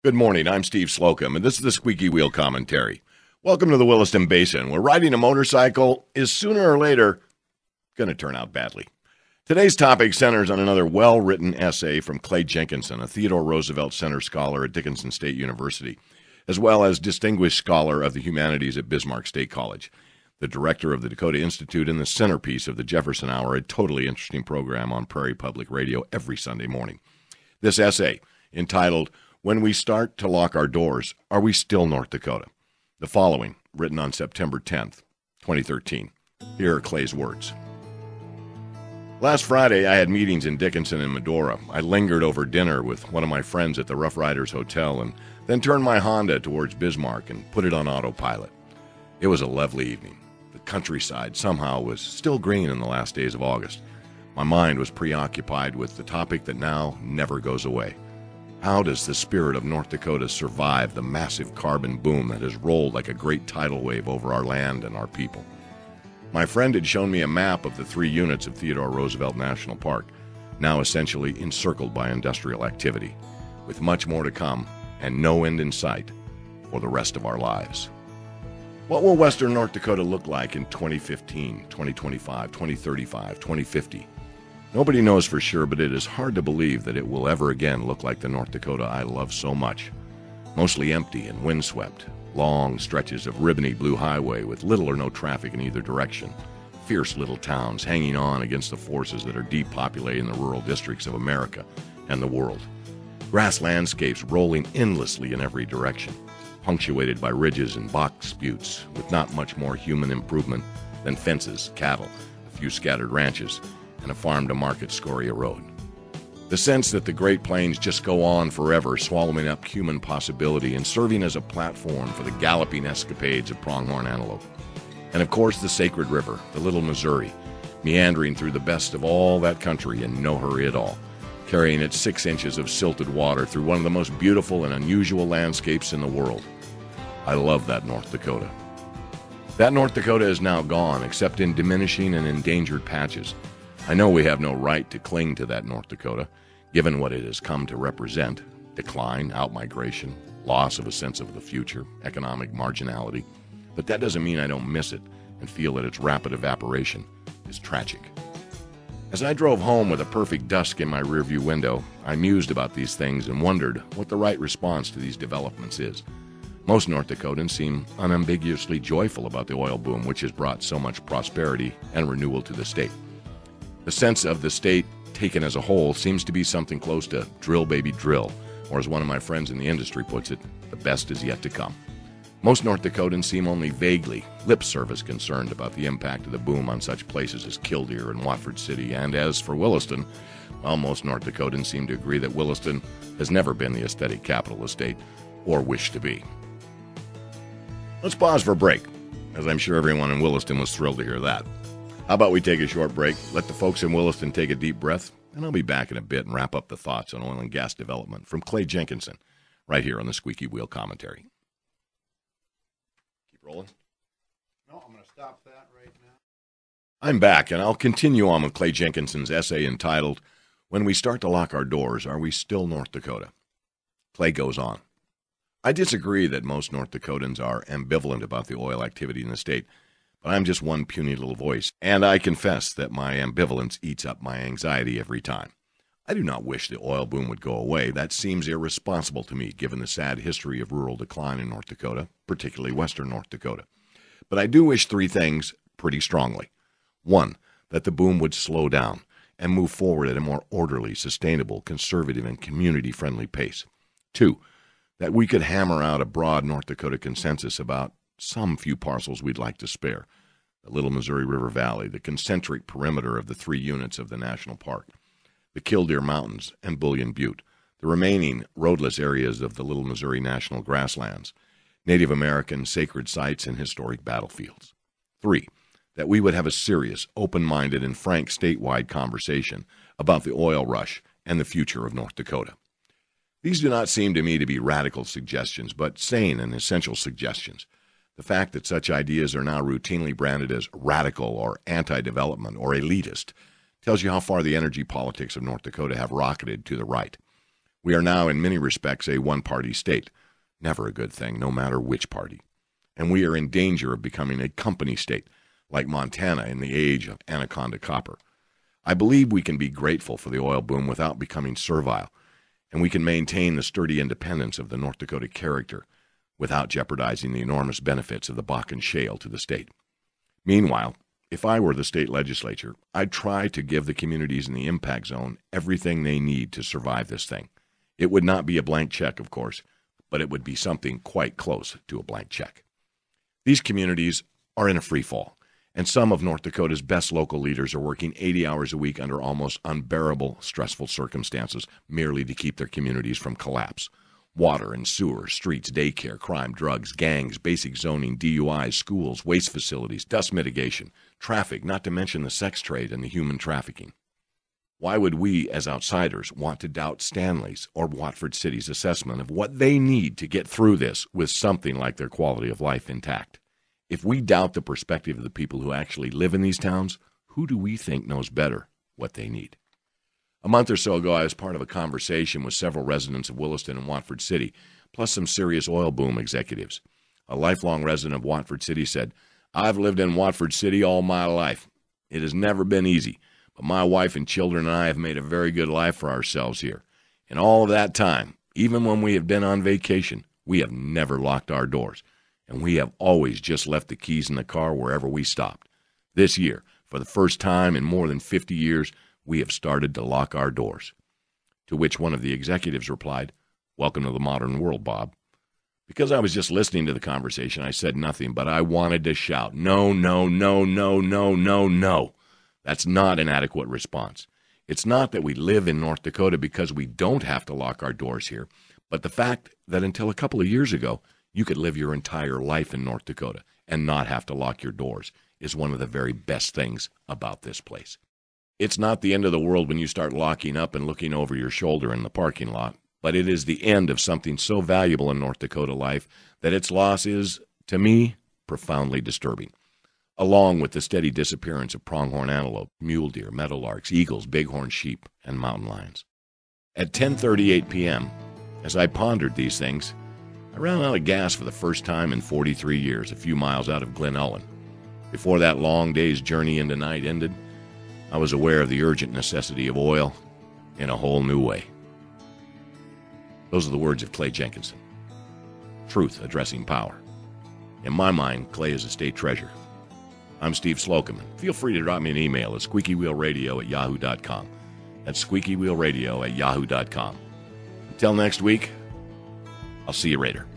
Good morning, I'm Steve Slocum, and this is the Squeaky Wheel Commentary. Welcome to the Williston Basin, where riding a motorcycle is sooner or later going to turn out badly. Today's topic centers on another well-written essay from Clay Jenkinson, a Theodore Roosevelt Center scholar at Dickinson State University, as well as Distinguished Scholar of the Humanities at Bismarck State College, the director of the Dakota Institute and the centerpiece of the Jefferson Hour, a totally interesting program on Prairie Public Radio every Sunday morning. This essay, entitled When We Start to Lock Our Doors, Are We Still North Dakota? The following, written on September 10th, 2013. Here are Clay's words. Last Friday, I had meetings in Dickinson and Medora. I lingered over dinner with one of my friends at the Rough Riders Hotel and then turned my Honda towards Bismarck and put it on autopilot. It was a lovely evening. The countryside somehow was still green in the last days of August. My mind was preoccupied with the topic that now never goes away. How does the spirit of North Dakota survive the massive carbon boom that has rolled like a great tidal wave over our land and our people? My friend had shown me a map of the 3 units of Theodore Roosevelt National Park, now essentially encircled by industrial activity, with much more to come and no end in sight for the rest of our lives. What will Western North Dakota look like in 2015, 2025, 2035, 2050? Nobody knows for sure, but it is hard to believe that it will ever again look like the North Dakota I love so much. Mostly empty and windswept, long stretches of ribbony blue highway with little or no traffic in either direction, fierce little towns hanging on against the forces that are depopulating the rural districts of America and the world. Grass landscapes rolling endlessly in every direction, punctuated by ridges and box buttes with not much more human improvement than fences, cattle, a few scattered ranches, and a farm-to-market scoria road. The sense that the Great Plains just go on forever, swallowing up human possibility and serving as a platform for the galloping escapades of pronghorn antelope. And of course the sacred river, the Little Missouri, meandering through the best of all that country in no hurry at all, carrying its 6 inches of silted water through one of the most beautiful and unusual landscapes in the world. I love that North Dakota. That North Dakota is now gone, except in diminishing and endangered patches. I know we have no right to cling to that North Dakota, given what it has come to represent: decline, outmigration, loss of a sense of the future, economic marginality. But that doesn't mean I don't miss it and feel that its rapid evaporation is tragic. As I drove home with a perfect dusk in my rearview window, I mused about these things and wondered what the right response to these developments is. Most North Dakotans seem unambiguously joyful about the oil boom, which has brought so much prosperity and renewal to the state. The sense of the state taken as a whole seems to be something close to drill baby drill, or as one of my friends in the industry puts it, the best is yet to come. Most North Dakotans seem only vaguely, lip service concerned about the impact of the boom on such places as Killdeer and Watford City, and as for Williston, well, most North Dakotans seem to agree that Williston has never been the aesthetic capital of the state, or wished to be. Let's pause for a break, as I'm sure everyone in Williston was thrilled to hear that. How about we take a short break, let the folks in Williston take a deep breath, and I'll be back in a bit and wrap up the thoughts on oil and gas development from Clay Jenkinson, right here on the Squeaky Wheel Commentary. Keep rolling. No, I'm going to stop that right now. I'm back, and I'll continue on with Clay Jenkinson's essay entitled, When We Start to Lock Our Doors, Are We Still North Dakota? Clay goes on. I disagree that most North Dakotans are ambivalent about the oil activity in the state, but I'm just one puny little voice, and I confess that my ambivalence eats up my anxiety every time. I do not wish the oil boom would go away. That seems irresponsible to me, given the sad history of rural decline in North Dakota, particularly western North Dakota. But I do wish 3 things pretty strongly. 1, that the boom would slow down and move forward at a more orderly, sustainable, conservative, and community-friendly pace. 2, that we could hammer out a broad North Dakota consensus about some few parcels we'd like to spare: the Little Missouri River Valley, the concentric perimeter of the 3 units of the national park, the Killdeer Mountains and Bullion Butte, the remaining roadless areas of the Little Missouri National Grasslands, Native American sacred sites and historic battlefields. 3, that we would have a serious, open-minded, and frank statewide conversation about the oil rush and the future of North Dakota. These do not seem to me to be radical suggestions, but sane and essential suggestions. The fact that such ideas are now routinely branded as radical or anti-development or elitist tells you how far the energy politics of North Dakota have rocketed to the right. We are now, in many respects, a one-party state. Never a good thing, no matter which party. And we are in danger of becoming a company state, like Montana in the age of Anaconda Copper. I believe we can be grateful for the oil boom without becoming servile, and we can maintain the sturdy independence of the North Dakota character without jeopardizing the enormous benefits of the Bakken shale to the state. Meanwhile, if I were the state legislature, I'd try to give the communities in the impact zone everything they need to survive this thing. It would not be a blank check, of course, but it would be something quite close to a blank check. These communities are in a free fall, and some of North Dakota's best local leaders are working 80 hours a week under almost unbearable, stressful circumstances merely to keep their communities from collapse. Water and sewer, streets, daycare, crime, drugs, gangs, basic zoning, DUIs, schools, waste facilities, dust mitigation, traffic, not to mention the sex trade and the human trafficking. Why would we, as outsiders, want to doubt Stanley's or Watford City's assessment of what they need to get through this with something like their quality of life intact? If we doubt the perspective of the people who actually live in these towns, who do we think knows better what they need? A month or so ago, I was part of a conversation with several residents of Williston and Watford City, plus some serious oil boom executives. A lifelong resident of Watford City said, "I've lived in Watford City all my life. It has never been easy, but my wife and children and I have made a very good life for ourselves here. In all of that time, even when we have been on vacation, we have never locked our doors, and we have always just left the keys in the car wherever we stopped. This year, for the first time in more than 50 years, we have started to lock our doors." To which one of the executives replied, "Welcome to the modern world, Bob." Because I was just listening to the conversation, I said nothing, but I wanted to shout, "No, no, no, no, no, no, no." That's not an adequate response. It's not that we live in North Dakota because we don't have to lock our doors here, but the fact that until a couple of years ago, you could live your entire life in North Dakota and not have to lock your doors is one of the very best things about this place. It's not the end of the world when you start locking up and looking over your shoulder in the parking lot, but it is the end of something so valuable in North Dakota life that its loss is, to me, profoundly disturbing, along with the steady disappearance of pronghorn antelope, mule deer, meadowlarks, eagles, bighorn sheep, and mountain lions. At 10:38 p.m., as I pondered these things, I ran out of gas for the first time in 43 years, a few miles out of Glen Ellen. Before that long day's journey into night ended, I was aware of the urgent necessity of oil in a whole new way. Those are the words of Clay Jenkinson. Truth addressing power. In my mind, Clay is a state treasure. I'm Steve Slocum. Feel free to drop me an email at squeakywheelradio@yahoo.com. That's squeakywheelradio@yahoo.com. Until next week, I'll see you later.